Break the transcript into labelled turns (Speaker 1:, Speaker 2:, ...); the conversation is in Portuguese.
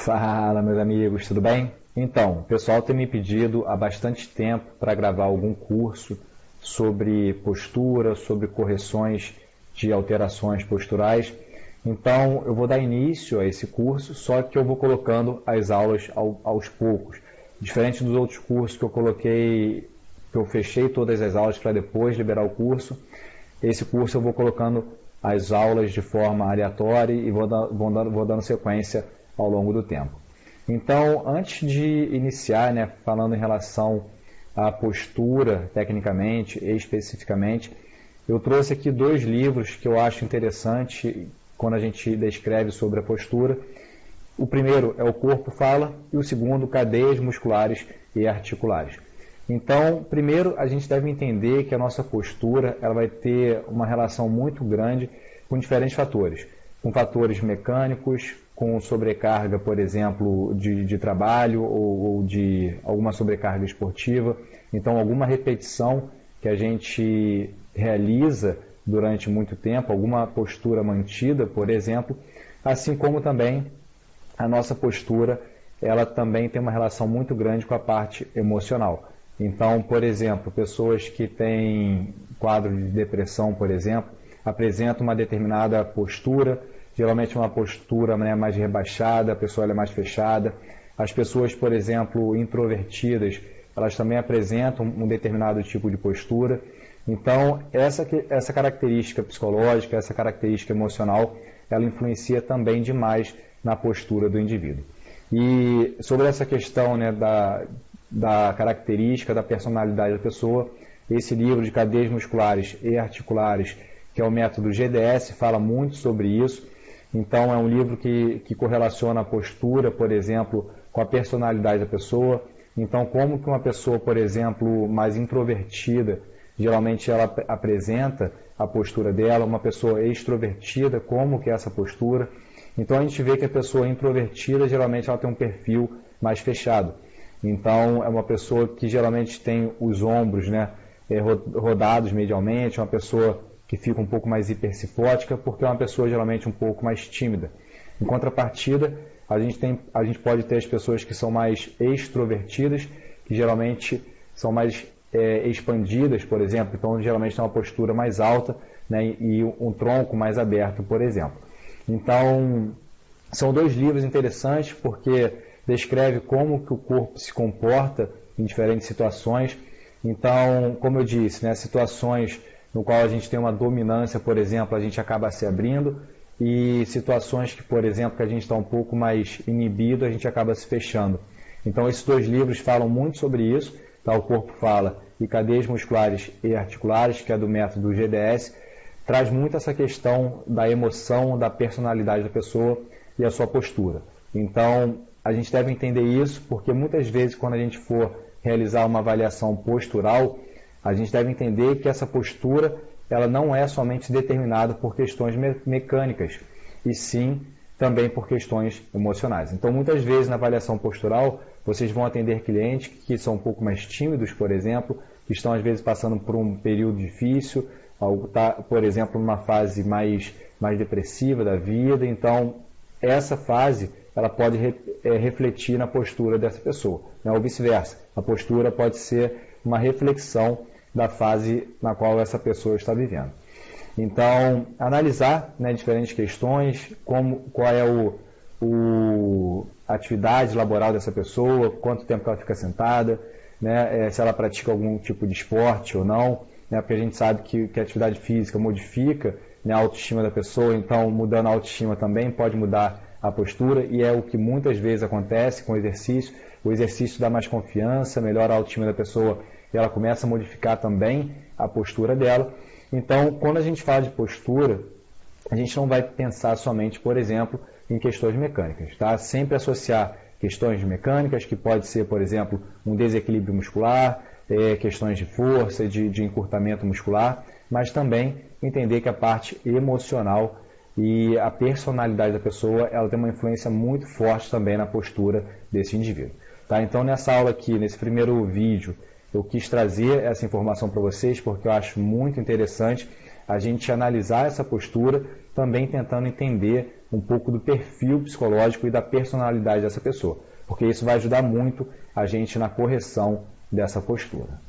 Speaker 1: Fala, meus amigos, tudo bem? Então, o pessoal tem me pedido há bastante tempo para gravar algum curso sobre postura, sobre correções de alterações posturais. Então, eu vou dar início a esse curso, só que eu vou colocando as aulas aos poucos. Diferente dos outros cursos que eu coloquei, que eu fechei todas as aulas para depois liberar o curso, esse curso eu vou colocando as aulas de forma aleatória e vou dando sequência ao longo do tempo. Então, antes de iniciar, falando em relação à postura, tecnicamente e especificamente, eu trouxe aqui dois livros que eu acho interessante quando a gente descreve sobre a postura. O primeiro é O Corpo Fala e o segundo, Cadeias Musculares e Articulares. Então, primeiro, a gente deve entender que a nossa postura ela vai ter uma relação muito grande com diferentes fatores. Com fatores mecânicos, com sobrecarga, por exemplo, de trabalho ou de alguma sobrecarga esportiva. Então, alguma repetição que a gente realiza durante muito tempo, alguma postura mantida, por exemplo, assim como também a nossa postura, ela também tem uma relação muito grande com a parte emocional. Então, por exemplo, pessoas que têm quadro de depressão, por exemplo, apresentam uma determinada postura, geralmente uma postura mais rebaixada, a pessoa é mais fechada. As pessoas, por exemplo, introvertidas, elas também apresentam um determinado tipo de postura. Então, essa característica psicológica, essa característica emocional, ela influencia também demais na postura do indivíduo. E sobre essa questão da característica, da personalidade da pessoa, esse livro de Cadeias Musculares e Articulares, que é o método GDS, fala muito sobre isso. Então, é um livro que correlaciona a postura, por exemplo, com a personalidade da pessoa. Então, como que uma pessoa, por exemplo, mais introvertida, geralmente ela apresenta a postura dela, uma pessoa extrovertida, como que é essa postura. Então, a gente vê que a pessoa introvertida, geralmente ela tem um perfil mais fechado. Então, é uma pessoa que geralmente tem os ombros rodados medialmente, uma pessoa que fica um pouco mais hipercifótica, porque é uma pessoa geralmente um pouco mais tímida. Em contrapartida, a gente pode ter as pessoas que são mais extrovertidas, que geralmente são mais expandidas, por exemplo, então geralmente tem uma postura mais alta e um tronco mais aberto, por exemplo. Então, são dois livros interessantes porque descreve como que o corpo se comporta em diferentes situações. Então, como eu disse, situações no qual a gente tem uma dominância, por exemplo, a gente acaba se abrindo, e situações que, por exemplo, que a gente está um pouco mais inibido, a gente acaba se fechando. Então, esses dois livros falam muito sobre isso, O Corpo Fala e Cadeias Musculares e Articulares, que é do método GDS, traz muito essa questão da emoção, da personalidade da pessoa e a sua postura. Então, a gente deve entender isso, porque muitas vezes, quando a gente for realizar uma avaliação postural, a gente deve entender que essa postura ela não é somente determinada por questões mecânicas, e sim também por questões emocionais. Então, muitas vezes na avaliação postural, vocês vão atender clientes que são um pouco mais tímidos, por exemplo, que estão às vezes passando por um período difícil, por exemplo, numa fase mais depressiva da vida. Então, essa fase ela pode refletir na postura dessa pessoa, ou vice-versa. A postura pode ser uma reflexão da fase na qual essa pessoa está vivendo. Então, analisar diferentes questões, qual é a atividade laboral dessa pessoa, quanto tempo ela fica sentada, se ela pratica algum tipo de esporte ou não, porque a gente sabe que a atividade física modifica a autoestima da pessoa, então mudando a autoestima também pode mudar a postura, e é o que muitas vezes acontece com o exercício. O exercício dá mais confiança, melhora a autoestima da pessoa, e ela começa a modificar também a postura dela. Então, quando a gente fala de postura, a gente não vai pensar somente, por exemplo, em questões mecânicas, tá? Sempre associar questões mecânicas, que pode ser, por exemplo, um desequilíbrio muscular, questões de força, de encurtamento muscular, mas também entender que a parte emocional e a personalidade da pessoa, ela tem uma influência muito forte também na postura desse indivíduo. Tá? Então, nessa aula aqui, nesse primeiro vídeo, eu quis trazer essa informação para vocês, porque eu acho muito interessante a gente analisar essa postura, também tentando entender um pouco do perfil psicológico e da personalidade dessa pessoa, porque isso vai ajudar muito a gente na correção dessa postura.